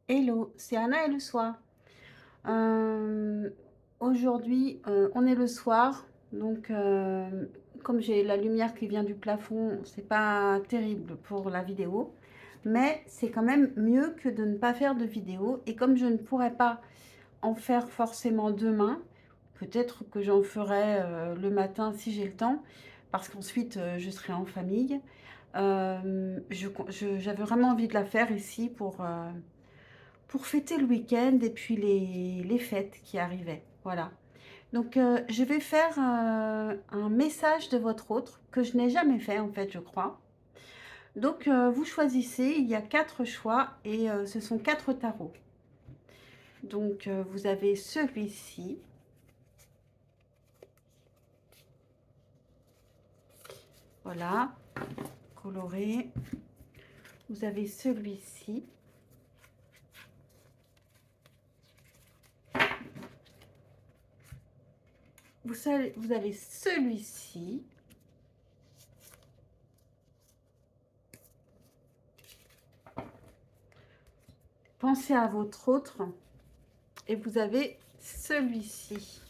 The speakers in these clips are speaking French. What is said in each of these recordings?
Hello, c'est Anna et le soir. Hem, Aujourd'hui, on est le soir, donc comme j'ai la lumière qui vient du plafond, c'est pas terrible pour la vidéo, mais c'est quand même mieux que de ne pas faire de vidéo et comme je ne pourrais pas en faire forcément demain, peut-être que j'en ferai, le matin si j'ai le temps, parce qu'ensuite, je serai en famille. J'avais vraiment envie de la faire ici pour fêter le week-end et puis les fêtes qui arrivaient. Voilà. Donc, je vais faire un message de votre autre que je n'ai jamais fait en fait, je crois. Donc, vous choisissez, il y a 4 choix et ce sont 4 tarots. Donc, vous avez celui-ci, voilà, coloré. Vous avez celui-ci. Vous avez celui-ci. Pensez à votre autre et vous avez celui-ci.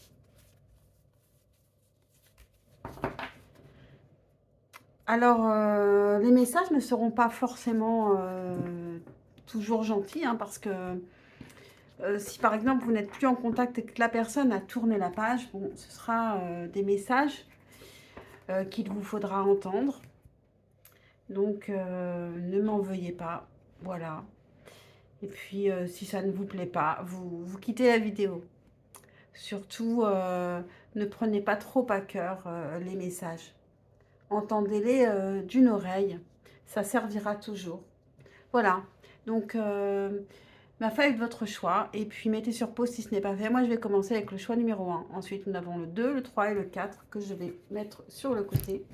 Alors, les messages ne seront pas forcément toujours gentils, hein, parce que si par exemple vous n'êtes plus en contact et que la personne a tourné la page, bon, ce sera des messages qu'il vous faudra entendre. Donc, ne m'en veuillez pas. Voilà. Et puis, si ça ne vous plaît pas, vous quittez la vidéo. Surtout, ne prenez pas trop à cœur les messages. Entendez-les d'une oreille. Ça servira toujours. Voilà, donc ma feuille de votre choix, et puis mettez sur pause si ce n'est pas fait. Moi, je vais commencer avec le choix numéro un. Ensuite, nous avons le 2, le 3 et le 4 que je vais mettre sur le côté.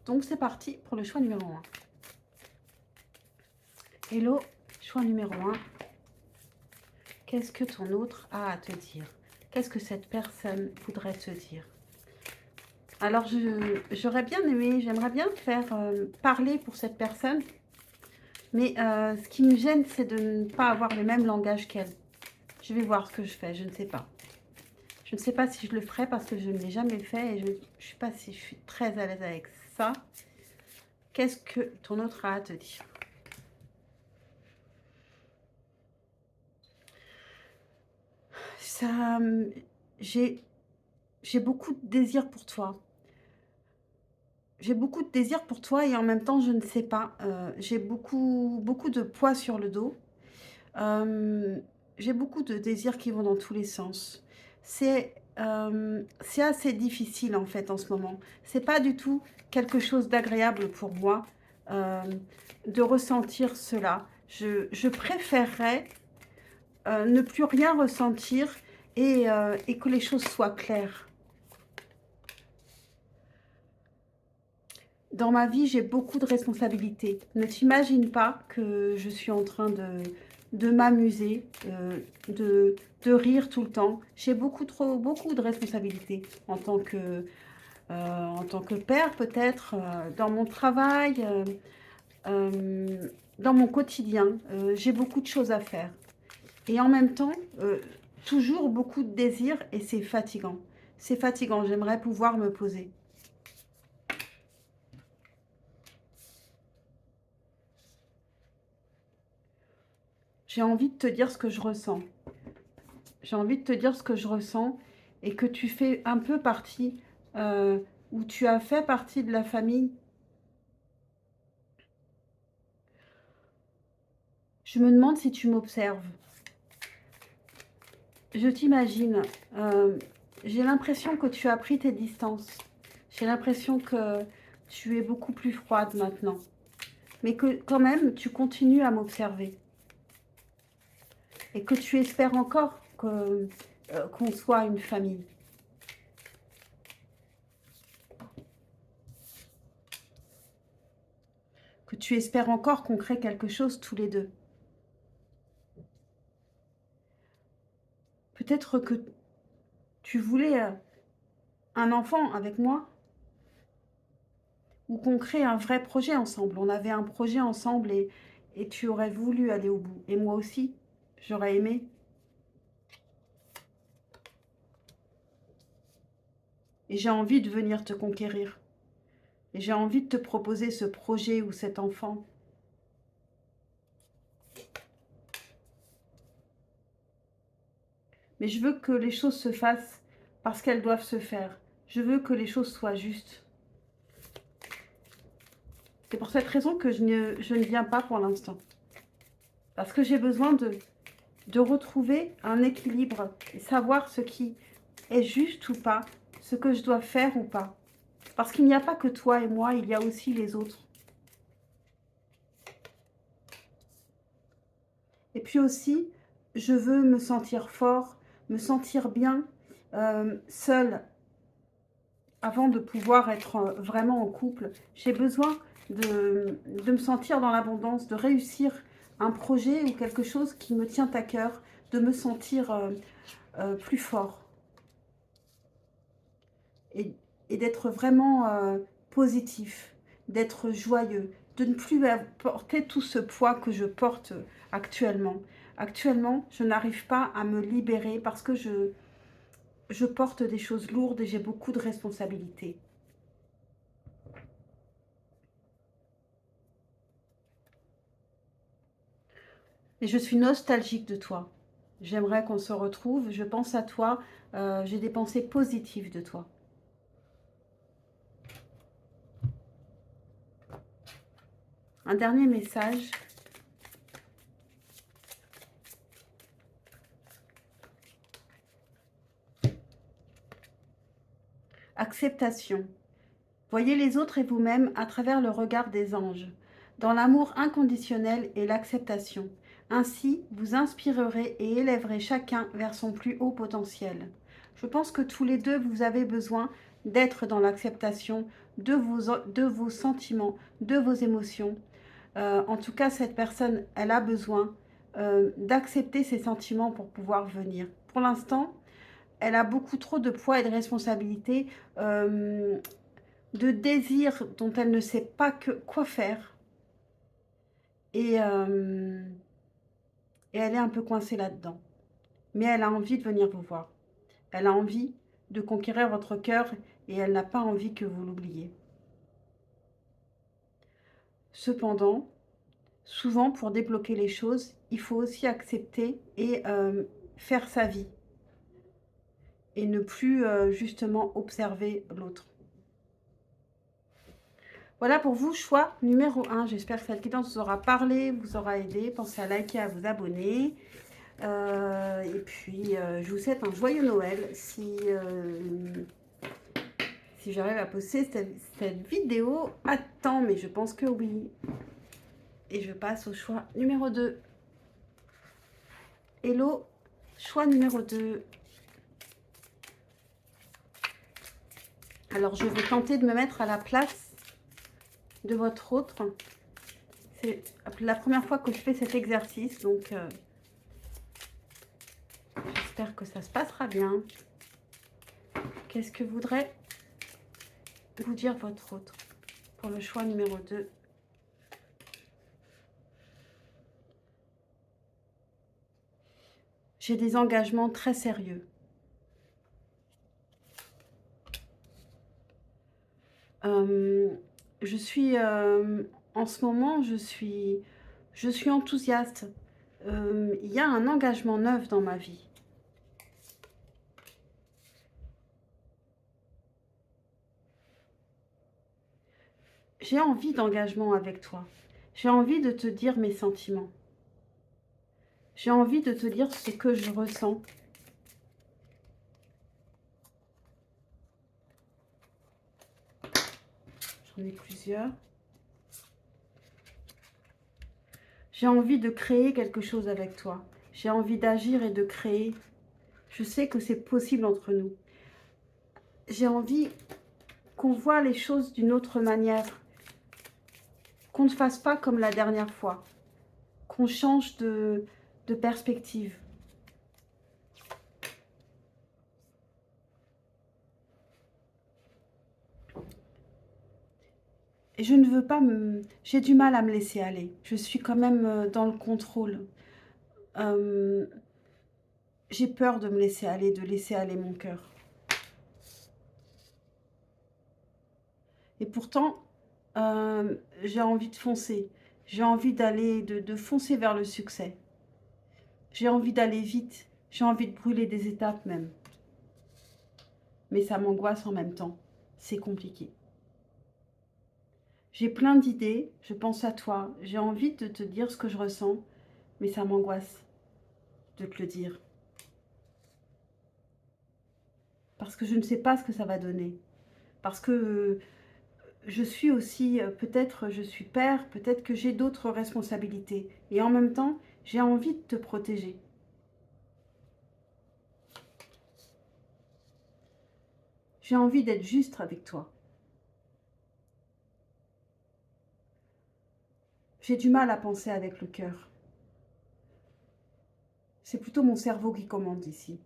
Donc, c'est parti pour le choix numéro un. Hello, choix numéro un. Qu'est-ce que ton autre a à te dire? Qu'est-ce que cette personne voudrait te dire? Alors, j'aurais bien aimé, j'aimerais bien faire parler pour cette personne, mais ce qui me gêne, c'est de ne pas avoir le même langage qu'elle. Je vais voir ce que je fais, je ne sais pas. Je ne sais pas si je le ferai parce que je ne l'ai jamais fait et je ne sais pas si je suis très à l'aise avec ça. Qu'est-ce que ton autre a à te dire? Ça, j'ai j'ai beaucoup de désir pour toi. J'ai beaucoup de désir pour toi et en même temps, je ne sais pas. J'ai beaucoup de poids sur le dos. J'ai beaucoup de désirs qui vont dans tous les sens. C'est assez difficile, en fait, en ce moment. C'est pas du tout quelque chose d'agréable pour moi, hem, de ressentir cela. Je préférerais, ne plus rien ressentir et que les choses soient claires. Dans ma vie, j'ai beaucoup de responsabilités. Ne t'imagine pas que je suis en train de m'amuser, de rire tout le temps. J'ai beaucoup de responsabilités en tant que père peut-être, dans mon travail, dans mon quotidien. J'ai beaucoup de choses à faire. Et en même temps, toujours beaucoup de désirs et c'est fatigant. C'est fatigant, j'aimerais pouvoir me poser. J'ai envie de te dire ce que je ressens. J'ai envie de te dire ce que je ressens et que tu fais un peu partie, heu, ou tu as fait partie de la famille. Je me demande si tu m'observes. Je t'imagine, j'ai l'impression que tu as pris tes distances. J'ai l'impression que tu es beaucoup plus froide maintenant, mais que quand même tu continues à m'observer et que tu espères encore que, qu'on soit une famille. Que tu espères encore qu'on crée quelque chose tous les 2. Peut-être que tu voulais, un enfant avec moi? ou qu'on crée un vrai projet ensemble. On avait un projet ensemble et tu aurais voulu aller au bout. Et moi aussi, j'aurais aimé. Et j'ai envie de venir te conquérir. Et j'ai envie de te proposer ce projet ou cet enfant. Mais je veux que les choses se fassent parce qu'elles doivent se faire. Je veux que les choses soient justes. C'est pour cette raison que je ne viens pas pour l'instant. Parce que j'ai besoin de retrouver un équilibre et savoir ce qui est juste ou pas, ce que je dois faire ou pas. Parce qu'il n'y a pas que toi et moi, il y a aussi les autres. Et puis aussi, je veux me sentir fort, me sentir bien, seule, avant de pouvoir être vraiment en couple. J'ai besoin de me sentir dans l'abondance, de réussir un projet ou quelque chose qui me tient à cœur, de me sentir plus fort. Et, et d'être vraiment positif, d'être joyeux, de ne plus porter tout ce poids que je porte actuellement. Actuellement, je n'arrive pas à me libérer parce que je porte des choses lourdes et j'ai beaucoup de responsabilités. Et je suis nostalgique de toi. J'aimerais qu'on se retrouve, je pense à toi, j'ai des pensées positives de toi. Un dernier message. Acceptation. Voyez les autres et vous-même à travers le regard des anges, dans l'amour inconditionnel et l'acceptation. Ainsi, vous inspirerez et élèverez chacun vers son plus haut potentiel. Je pense que tous les deux, vous avez besoin d'être dans l'acceptation de vos sentiments, de vos émotions. En tout cas, cette personne, elle a besoin d'accepter ses sentiments pour pouvoir venir. Pour l'instant, elle a beaucoup trop de poids et de responsabilités. De désirs dont elle ne sait pas quoi faire. Et elle est un peu coincée là-dedans. Mais elle a envie de venir vous voir. Elle a envie de conquérir votre cœur et elle n'a pas envie que vous l'oubliez. Cependant, souvent pour débloquer les choses, il faut aussi accepter et faire sa vie. Et ne plus justement observer l'autre. Voilà pour vous, choix numéro 1. J'espère que cette guidance vous aura parlé, vous aura aidé. Pensez à liker, à vous abonner. Et puis, je vous souhaite un joyeux Noël. Si j'arrive à poster cette vidéo à temps, mais je pense que oui. Et je passe au choix numéro 2. Hello, choix numéro 2. Alors, je vais tenter de me mettre à la place de votre autre. C'est la première fois que je fais cet exercice, donc j'espère que ça se passera bien. Qu'est-ce que voudrait vous dire votre autre pour le choix numéro 2? J'ai des engagements très sérieux. Je suis, en ce moment, je suis enthousiaste. Il y a un engagement neuf dans ma vie. J'ai envie d'engagement avec toi. J'ai envie de te dire mes sentiments. J'ai envie de te dire ce que je ressens. J'en ai plusieurs. J'ai envie de créer quelque chose avec toi. J'ai envie d'agir et de créer. Je sais que c'est possible entre nous. J'ai envie qu'on voit les choses d'une autre manière. Qu'on ne fasse pas comme la dernière fois. Qu'on change de perspective. Et je ne veux pas me... J'ai du mal à me laisser aller. Je suis quand même dans le contrôle. Euh, j'ai peur de me laisser aller, de laisser aller mon cœur. Et pourtant, j'ai envie de foncer. J'ai envie d'aller, de foncer vers le succès. J'ai envie d'aller vite. J'ai envie de brûler des étapes même. Mais ça m'angoisse en même temps. C'est compliqué. J'ai plein d'idées, je pense à toi. J'ai envie de te dire ce que je ressens, mais ça m'angoisse de te le dire. Parce que je ne sais pas ce que ça va donner. Parce que je suis aussi, peut-être je suis père, peut-être que j'ai d'autres responsabilités. Et en même temps, j'ai envie de te protéger. J'ai envie d'être juste avec toi. J'ai du mal à penser avec le cœur. C'est plutôt mon cerveau qui commande ici.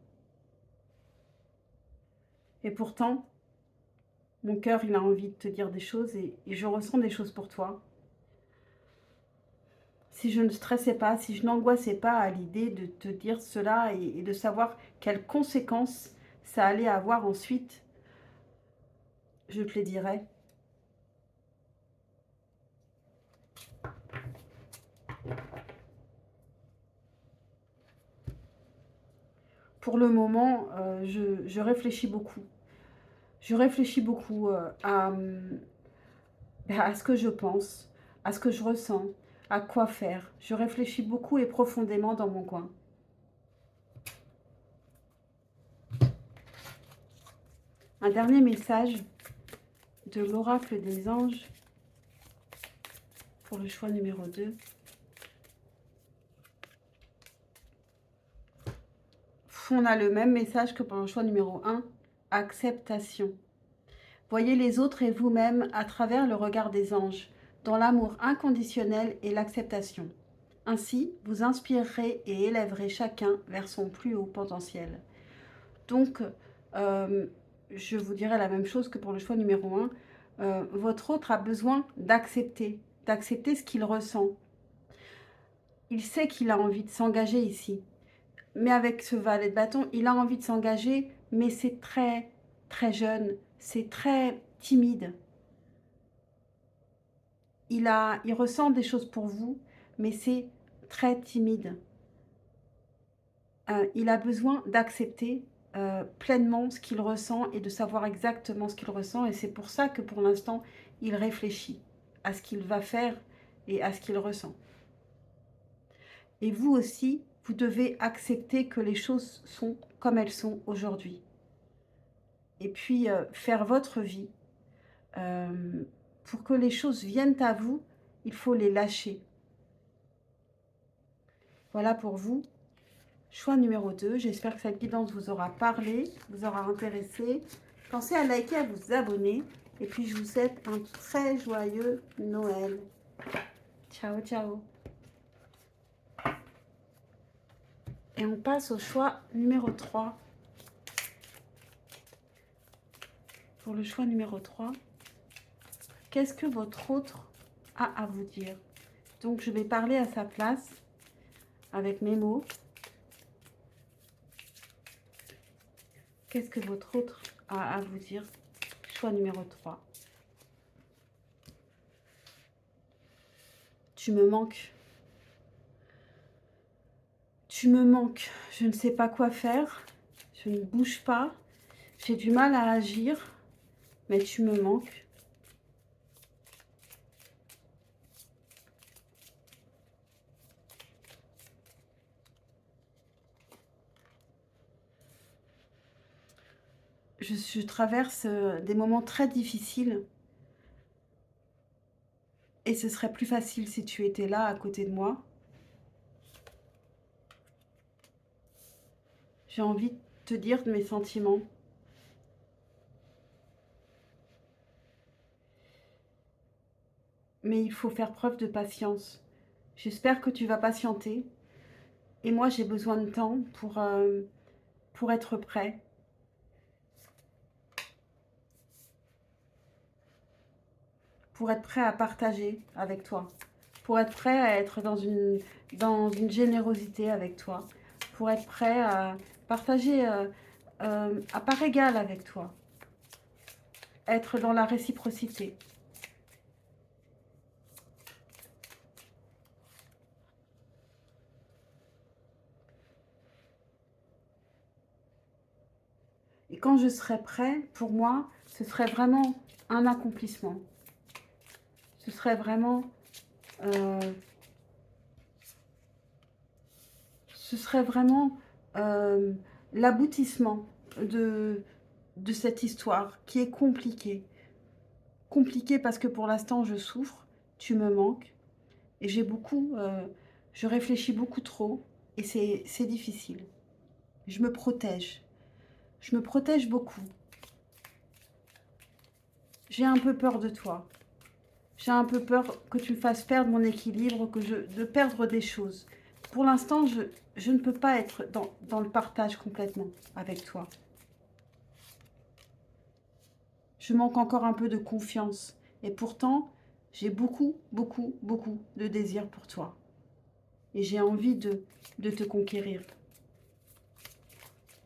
Et pourtant, mon cœur, il a envie de te dire des choses et je ressens des choses pour toi. Si je ne stressais pas, si je n'angoissais pas à l'idée de te dire cela et de savoir quelles conséquences ça allait avoir ensuite, je te les dirais. Pour le moment, je réfléchis beaucoup. Je réfléchis beaucoup à ce que je pense, à ce que je ressens, à quoi faire. Je réfléchis beaucoup et profondément dans mon coin. Un dernier message de l'oracle des anges pour le choix numéro 2. On a le même message que pour le choix numéro 1, acceptation. Voyez les autres et vous-même à travers le regard des anges, dans l'amour inconditionnel et l'acceptation. Ainsi, vous inspirerez et élèverez chacun vers son plus haut potentiel. Donc, je vous dirais la même chose que pour le choix numéro 1. Votre autre a besoin d'accepter ce qu'il ressent. Il sait qu'il a envie de s'engager ici. Mais avec ce valet de bâton, il a envie de s'engager, mais c'est très, très jeune, c'est très timide. Il ressent des choses pour vous, mais c'est très timide. Il a besoin d'accepter pleinement ce qu'il ressent et de savoir exactement ce qu'il ressent. Et c'est pour ça que pour l'instant, il réfléchit à ce qu'il va faire et à ce qu'il ressent. Et vous aussi, vous devez accepter que les choses sont comme elles sont aujourd'hui. Et puis, faire votre vie. Pour que les choses viennent à vous, il faut les lâcher. Voilà pour vous. Choix numéro 2. J'espère que cette guidance vous aura parlé, vous aura intéressé. Pensez à liker, à vous abonner. Et puis, je vous souhaite un très joyeux Noël. Ciao, ciao. Et on passe au choix numéro 3. Pour le choix numéro 3, qu'est-ce que votre autre a à vous dire? Donc, je vais parler à sa place avec mes mots. Qu'est-ce que votre autre a à vous dire? Choix numéro 3. Tu me manques. Tu me manques. Je ne sais pas quoi faire. Je ne bouge pas. J'ai du mal à agir. Mais tu me manques. Je traverse des moments très difficiles. Et ce serait plus facile si tu étais là à côté de moi. J'ai envie de te dire mes sentiments. Mais il faut faire preuve de patience. J'espère que tu vas patienter. Et moi, j'ai besoin de temps pour être prêt. pour être prêt à partager avec toi, pour être prêt à être dans une générosité avec toi, pour être prêt à partager à part égale avec toi, être dans la réciprocité. Et quand je serai prêt, pour moi, ce serait vraiment un accomplissement. Ce serait vraiment... ce serait vraiment l'aboutissement de cette histoire qui est compliquée. Compliquée parce que pour l'instant, je souffre, tu me manques. Et j'ai beaucoup... je réfléchis beaucoup trop et c'est difficile. Je me protège. Je me protège beaucoup. J'ai un peu peur de toi. J'ai un peu peur que tu me fasses perdre mon équilibre, de perdre des choses. Pour l'instant, je ne peux pas être dans le partage complètement avec toi. Je manque encore un peu de confiance. Et pourtant, j'ai beaucoup, beaucoup, beaucoup de désir pour toi. Et j'ai envie de te conquérir.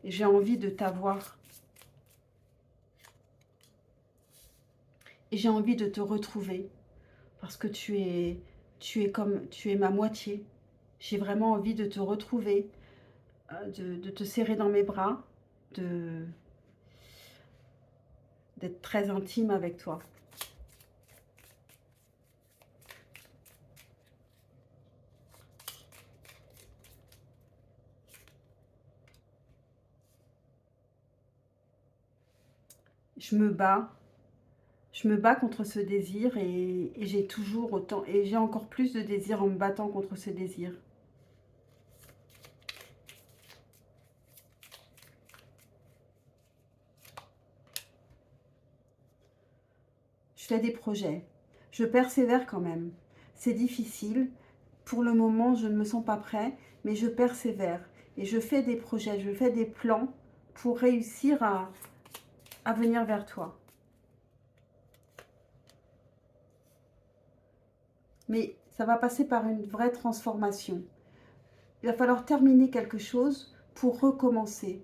Et j'ai envie de t'avoir. Et j'ai envie de te retrouver. Parce que tu es ma moitié. J'ai vraiment envie de te retrouver, de te serrer dans mes bras, d'être très intime avec toi. Je me bats contre ce désir et j'ai toujours autant, et j'ai encore plus de désir en me battant contre ce désir. Je fais des projets, je persévère quand même. C'est difficile, pour le moment je ne me sens pas prêt, mais je persévère et je fais des projets, je fais des plans pour réussir à venir vers toi. Mais ça va passer par une vraie transformation. Il va falloir terminer quelque chose pour recommencer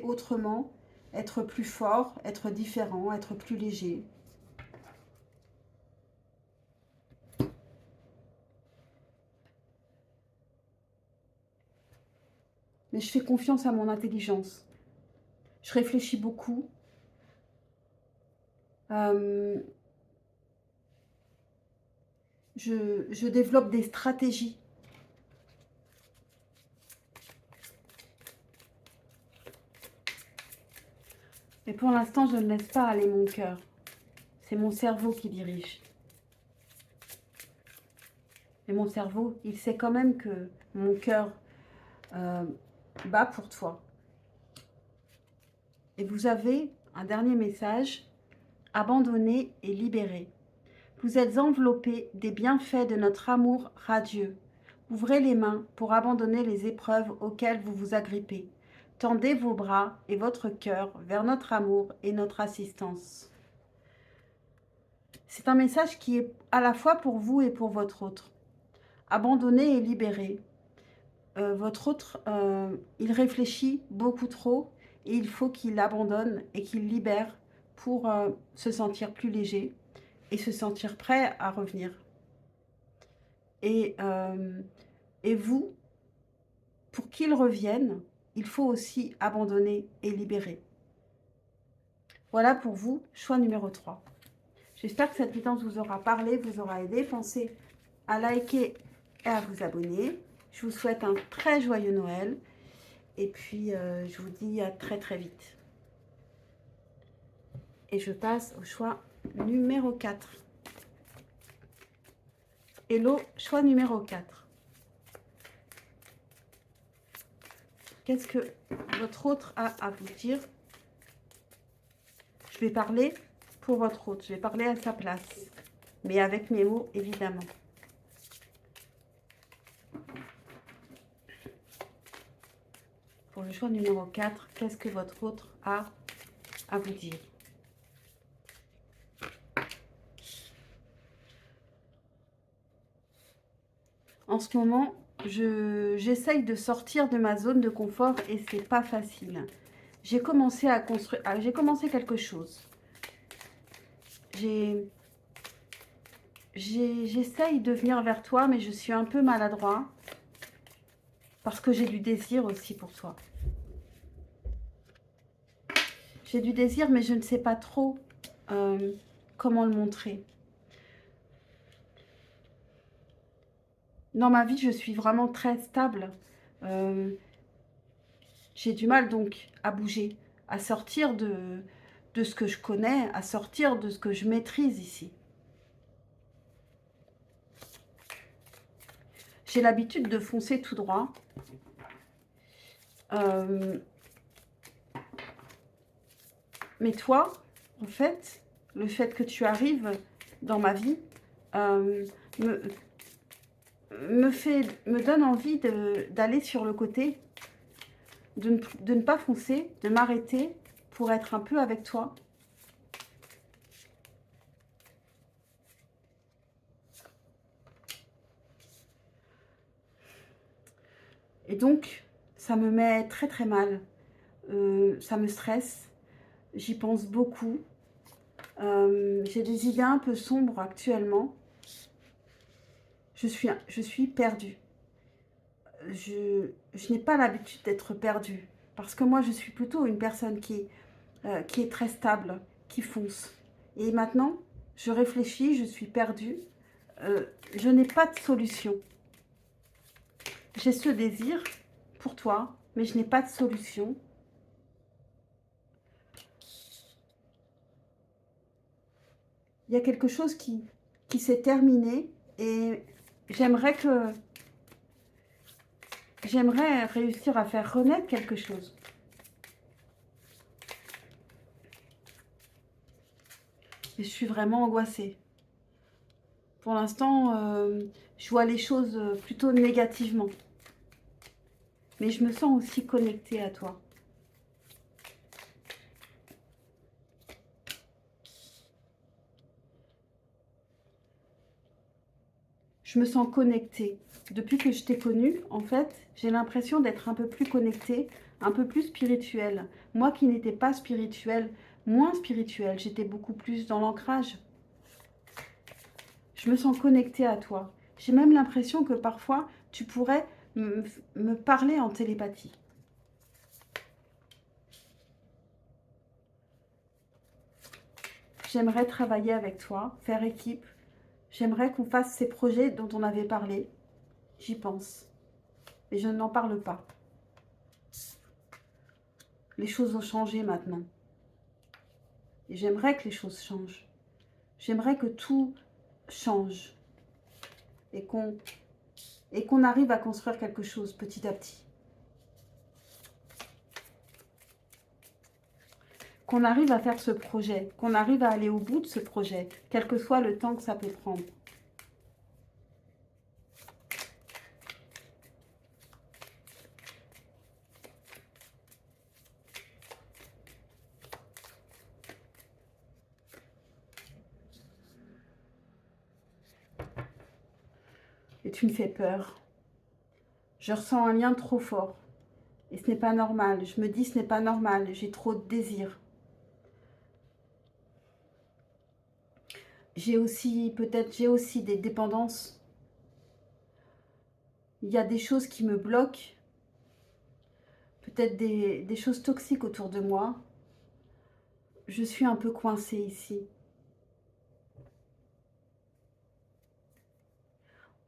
autrement, être plus fort, être différent, être plus léger. Mais je fais confiance à mon intelligence. Je réfléchis beaucoup. Euh, je développe des stratégies. Mais pour l'instant, je ne laisse pas aller mon cœur. C'est mon cerveau qui dirige. Et mon cerveau, il sait quand même que mon cœur bat pour toi. Et vous avez un dernier message, abandonner et libérer. Vous êtes enveloppé des bienfaits de notre amour radieux. Ouvrez les mains pour abandonner les épreuves auxquelles vous vous agrippez. Tendez vos bras et votre cœur vers notre amour et notre assistance. C'est un message qui est à la fois pour vous et pour votre autre. Abandonner et libérer. Votre autre, il réfléchit beaucoup trop et il faut qu'il abandonne et qu'il libère pour se sentir plus léger et se sentir prêt à revenir. Et vous, pour qu'il revienne, il faut aussi abandonner et libérer. Voilà pour vous, choix numéro 3. J'espère que cette guidance vous aura parlé, vous aura aidé. Pensez à liker et à vous abonner. Je vous souhaite un très joyeux Noël. Et puis, je vous dis à très très vite. Et je passe au choix numéro 4. Hello, choix numéro 4. Qu'est-ce que votre autre a à vous dire? Je vais parler pour votre autre. Je vais parler à sa place. Mais avec mes mots, évidemment. Pour le choix numéro 4, qu'est-ce que votre autre a à vous dire? En ce moment, j'essaye de sortir de ma zone de confort et c'est pas facile. J'ai commencé à construire, j'ai commencé quelque chose. J'essaye de venir vers toi, mais je suis un peu maladroit parce que j'ai du désir aussi pour toi. J'ai du désir, mais je ne sais pas trop comment le montrer. Dans ma vie, je suis vraiment très stable. J'ai du mal donc à bouger, à sortir de ce que je connais, à sortir de ce que je maîtrise ici. J'ai l'habitude de foncer tout droit. Mais toi, en fait, le fait que tu arrives dans ma vie me, me donne envie d'aller sur le côté, de ne pas foncer, de m'arrêter pour être un peu avec toi. Et donc, ça me met très très mal. Ça me stresse. J'y pense beaucoup. J'ai des idées un peu sombres actuellement. Je suis perdue. Je n'ai pas l'habitude d'être perdue. Parce que moi, je suis plutôt une personne qui est très stable, qui fonce. Et maintenant, je réfléchis, je suis perdue. Je n'ai pas de solution. J'ai ce désir pour toi, mais je n'ai pas de solution. Il y a quelque chose qui s'est terminé et j'aimerais réussir à faire renaître quelque chose. Et je suis vraiment angoissée. Pour l'instant, je vois les choses plutôt négativement. Mais je me sens aussi connectée à toi. Je me sens connectée. Depuis que je t'ai connue, en fait, j'ai l'impression d'être un peu plus connectée, un peu plus spirituelle. Moi qui n'étais pas spirituelle, moins spirituelle, j'étais beaucoup plus dans l'ancrage. Je me sens connectée à toi. J'ai même l'impression que parfois, tu pourrais me parler en télépathie. J'aimerais travailler avec toi, faire équipe. J'aimerais qu'on fasse ces projets dont on avait parlé. J'y pense. Mais je n'en parle pas. Les choses ont changé maintenant. Et j'aimerais que les choses changent. J'aimerais que tout change. Et qu'on arrive à construire quelque chose petit à petit. Qu'on arrive à faire ce projet. Qu'on arrive à aller au bout de ce projet. Quel que soit le temps que ça peut prendre. Et tu me fais peur. Je ressens un lien trop fort. Et ce n'est pas normal. Je me dis ce n'est pas normal. J'ai trop de désir. J'ai aussi des dépendances. Il y a des choses qui me bloquent. Peut-être des choses toxiques autour de moi. Je suis un peu coincée ici.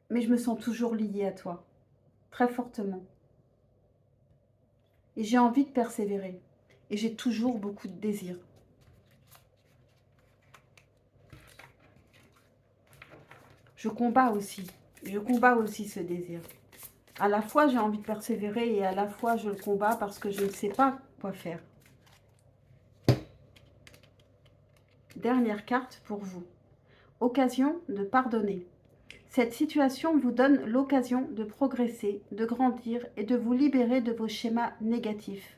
Mais je me sens toujours liée à toi. Très fortement. Et j'ai envie de persévérer. Et j'ai toujours beaucoup de désir. Je combats aussi. Je combats aussi ce désir. À la fois, j'ai envie de persévérer et à la fois, je le combats parce que je ne sais pas quoi faire. Dernière carte pour vous. Occasion de pardonner. Cette situation vous donne l'occasion de progresser, de grandir et de vous libérer de vos schémas négatifs.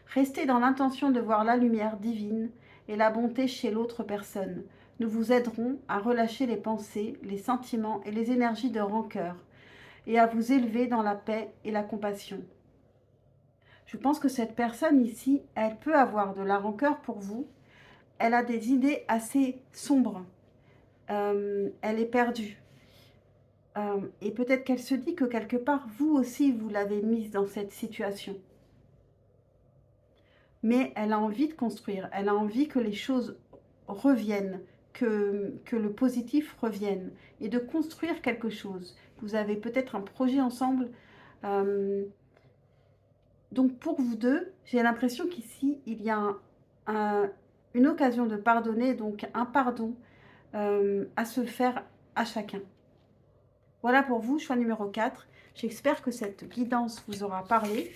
Restez dans l'intention de voir la lumière divine et la bonté chez l'autre personne. Nous vous aiderons à relâcher les pensées, les sentiments et les énergies de rancœur. et à vous élever dans la paix et la compassion. Je pense que cette personne ici, elle peut avoir de la rancœur pour vous. Elle a des idées assez sombres. Elle est perdue. Et peut-être qu'elle se dit que quelque part, vous aussi, vous l'avez mise dans cette situation. Mais elle a envie de construire. Elle a envie que les choses reviennent, que le positif revienne et de construire quelque chose. Vous avez peut-être un projet ensemble. Donc pour vous deux, j'ai l'impression qu'ici, il y a une occasion de pardonner, donc un pardon à se faire à chacun. Voilà pour vous, choix numéro 4. J'espère que cette guidance vous aura parlé,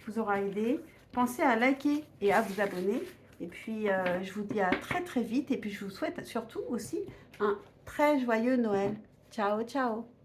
vous aura aidé. Pensez à liker et à vous abonner. Et puis, je vous dis à très très vite. Et puis, je vous souhaite surtout aussi un très joyeux Noël. Ciao, ciao!